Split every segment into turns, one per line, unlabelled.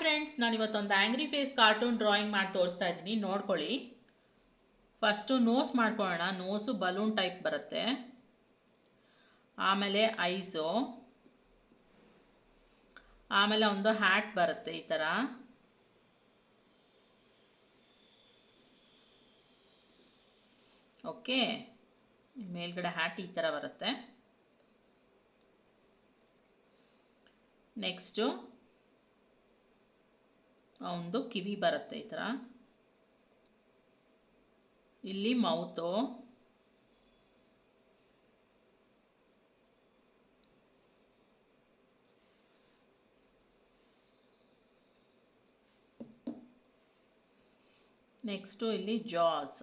Friends, ನಾನು ಇವತ್ತೊಂದು angry face cartoon drawing ಮಾಡಿ ತೋರಿಸ್ತಾ ಇದ್ದೀನಿ, ನೋಡ್ಕೊಳ್ಳಿ. ಫಸ್ಟು ನೋಸ್ ಮಾಡ್ಕೊಳ್ಳೋಣ. ನೋಸು ಬಲೂನ್ ಟೈಪ್ ಬರುತ್ತೆ. ಆಮೇಲೆ ಐಸು, ಆಮೇಲೆ ಒಂದು ಹ್ಯಾಟ್ ಬರುತ್ತೆ ಈ ಥರ. ಓಕೆ, ಮೇಲ್ಗಡೆ ಹ್ಯಾಟ್ ಈ ಥರ ಬರುತ್ತೆ. ನೆಕ್ಸ್ಟು ಒಂದು ಕಿವಿ ಬರುತ್ತೆ ಈ ಥರ. ಇಲ್ಲಿ ಮೌತು, ನೆಕ್ಸ್ಟು ಇಲ್ಲಿ ಜಾಸ್.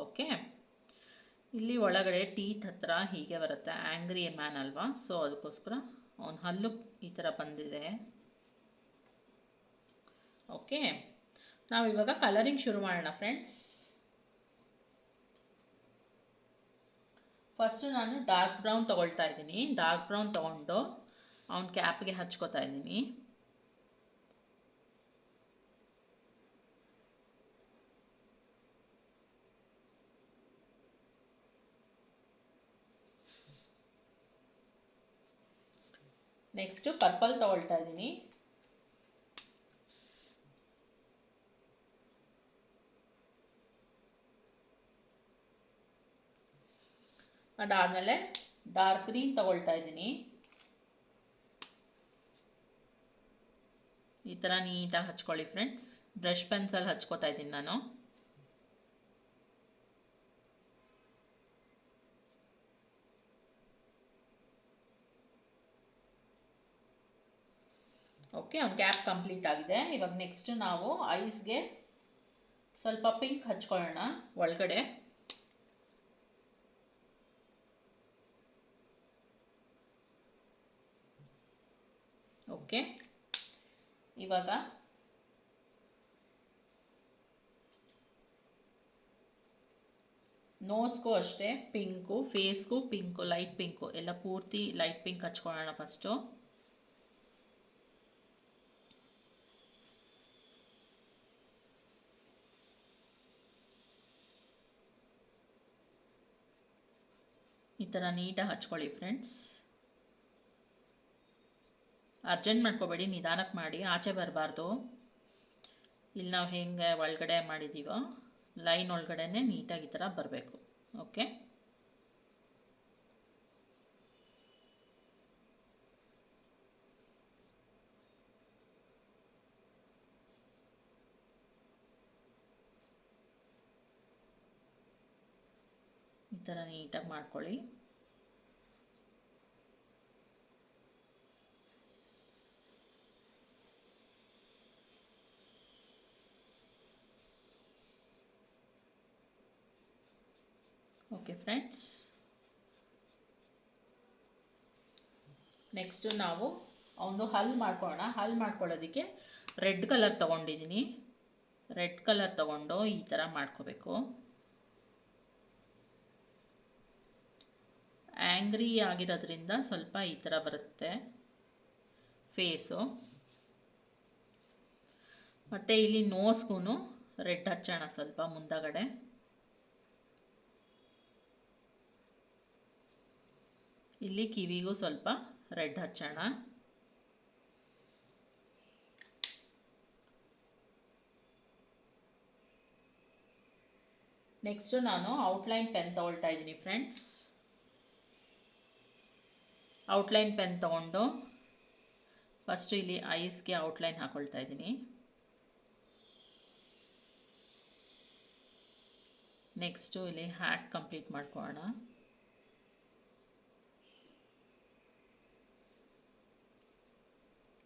ಓಕೆ, ಇಲ್ಲಿ ಒಳಗಡೆ ಟೀತ್ ಹತ್ರ ಹೀಗೆ ಬರುತ್ತೆ. ಆ್ಯಂಗ್ರಿ ಮ್ಯಾನ್ ಅಲ್ವಾ, ಸೊ ಅದಕ್ಕೋಸ್ಕರ ಅವನ ಹಲ್ಲು ಈ ಥರ ಬಂದಿದೆ. ಓಕೆ, ನಾವಿವಾಗ ಕಲರಿಂಗ್ ಶುರು ಮಾಡೋಣ ಫ್ರೆಂಡ್ಸ್. ಫಸ್ಟು ನಾನು ಡಾರ್ಕ್ ಬ್ರೌನ್ ತೊಗೊಳ್ತಾ ಇದ್ದೀನಿ. ಡಾರ್ಕ್ ಬ್ರೌನ್ ತೊಗೊಂಡು ಅವನ ಕ್ಯಾಪ್ಗೆ ಹಚ್ಕೋತಾ ಇದ್ದೀನಿ. ನೆಕ್ಸ್ಟು ಪರ್ಪಲ್ ತೊಗೊಳ್ತಾ ಇದ್ದೀನಿ. ಅದಾದಮೇಲೆ ಡಾರ್ಕ್ ಗ್ರೀನ್ ತೊಗೊಳ್ತಾ ಇದ್ದೀನಿ. ಈ ಥರ ನೀಟಾಗಿ ಹಚ್ಕೊಳ್ಳಿ ಫ್ರೆಂಡ್ಸ್. ಬ್ರಷ್ ಪೆನ್ಸಲ್ಲಿ ಹಚ್ಕೋತಾ ಇದ್ದೀನಿ ನಾನು. ಓಕೆ, ಒಂದು ಕ್ಯಾಪ್ ಕಂಪ್ಲೀಟ್ ಆಗಿದೆ. ಇವಾಗ ನೆಕ್ಸ್ಟ್ ನಾವು ಐಸ್ಗೆ ಸ್ವಲ್ಪ ಪಿಂಕ್ ಹಚ್ಕೊಳ್ಳೋಣ ಒಳಗಡೆ. ಓಕೆ, ಇವಾಗ ನೋಸ್ಗೂ ಅಷ್ಟೇ ಪಿಂಕು, ಫೇಸ್ಗೂ ಪಿಂಕು, ಲೈಟ್ ಪಿಂಕು ಎಲ್ಲ ಪೂರ್ತಿ ಲೈಟ್ ಪಿಂಕ್ ಹಚ್ಕೊಳ್ಳೋಣ ಫಸ್ಟು. ಈ ಥರ ನೀಟಾಗಿ ಹಚ್ಕೊಳ್ಳಿ ಫ್ರೆಂಡ್ಸ್. ಅರ್ಜೆಂಟ್ ಮಾಡ್ಕೋಬೇಡಿ, ನಿಧಾನಕ್ಕೆ ಮಾಡಿ, ಆಚೆ ಬರಬಾರ್ದು. ಇಲ್ಲಿ ನಾವು ಹೆಂಗೆ ಒಳಗಡೆ ಮಾಡಿದ್ದೀವೋ ಲೈನ್ ಒಳಗಡೆನೇ ನೀಟಾಗಿ ಈ ಥರ ಬರಬೇಕು. ಓಕೆ, ಈ ಥರ ನೀಟಾಗಿ ಮಾಡ್ಕೊಳ್ಳಿ. ಓಕೆ ಫ್ರೆಂಡ್ಸ್, ನೆಕ್ಸ್ಟು ನಾವು ಒಂದು ಹಲ್ ಮಾಡ್ಕೊಳ್ಳೋಣ. ಹಲ್ ಮಾಡ್ಕೊಳ್ಳೋದಕ್ಕೆ ರೆಡ್ ಕಲರ್ ತೊಗೊಂಡಿದ್ದೀನಿ. ರೆಡ್ ಕಲರ್ ತೊಗೊಂಡು ಈ ಥರ ಮಾಡ್ಕೋಬೇಕು. ಆ್ಯಂಗ್ರಿ ಆಗಿರೋದ್ರಿಂದ ಸ್ವಲ್ಪ ಈ ಥರ ಬರುತ್ತೆ ಫೇಸು. ಮತ್ತು ಇಲ್ಲಿ ನೋಸ್ಗೂ ರೆಡ್ ಹಚ್ಚೋಣ ಸ್ವಲ್ಪ ಮುಂದಗಡೆ. ಇಲ್ಲಿ ಕಿವಿಗೂ ಸ್ವಲ್ಪ ರೆಡ್ ಹಚ್ಚೋಣ. ನೆಕ್ಸ್ಟು ನಾನು ಔಟ್ಲೈನ್ ಪೆನ್ ತೊಗೊಳ್ತಾ ಇದ್ದೀನಿ ಫ್ರೆಂಡ್ಸ್. ಔಟ್ಲೈನ್ ಪೆನ್ ತೊಗೊಂಡು ಫಸ್ಟು ಇಲ್ಲಿ ಐಸ್ಗೆ ಔಟ್ಲೈನ್ ಹಾಕ್ಕೊಳ್ತಾ ಇದ್ದೀನಿ. ನೆಕ್ಸ್ಟು ಇಲ್ಲಿ ಹ್ಯಾಟ್ ಕಂಪ್ಲೀಟ್ ಮಾಡ್ಕೊಳ್ಳೋಣ.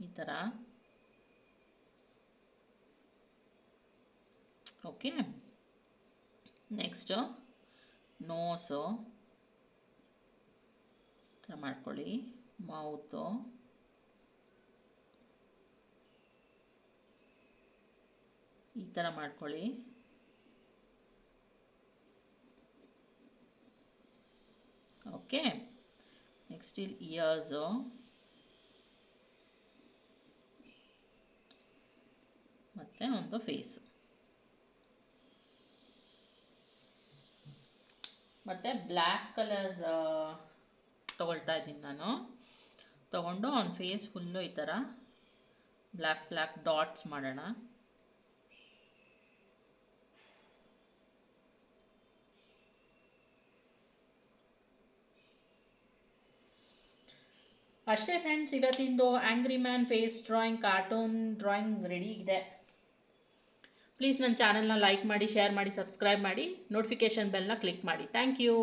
ಈ ಥರ. ಓಕೆ, ನೆಕ್ಸ್ಟು ನೋಸು ಈ ಥರ ಮಾಡ್ಕೊಳ್ಳಿ. ಮೌತು, ಈ ಥರ ಮಾಡ್ಕೊಳ್ಳಿ. ಓಕೆ, ನೆಕ್ಸ್ಟ್ ಇಲ್ಲಿ ಇಯರ್ಸು, ಮತ್ತು ಒಂದು ಫೇಸು. ಮತ್ತು ಬ್ಲ್ಯಾಕ್ ಕಲರ್ ತೊಗೊಳ್ತಾ ಇದ್ದೀನಿ ನಾನು. ತೊಗೊಂಡು ಅವ್ನ ಫೇಸ್ ಫುಲ್ಲು ಈ ಥರ ಬ್ಲ್ಯಾಕ್ ಡಾಟ್ಸ್ ಮಾಡೋಣ. ಅಷ್ಟೇ ಫ್ರೆಂಡ್ಸ್, ಇವತ್ತಿಂದು angry man face drawing, cartoon drawing ready ಇದೆ. ಪ್ಲೀಸ್ ನನ್ನ ಚಾನಲ್ನ ಲೈಕ್ ಮಾಡಿ, ಶೇರ್ ಮಾಡಿ, ಸಬ್ಸ್ಕ್ರೈಬ್ ಮಾಡಿ, ನೋಟಿಫಿಕೇಷನ್ ಬೆಲ್ನ ಕ್ಲಿಕ್ ಮಾಡಿ. Thank you.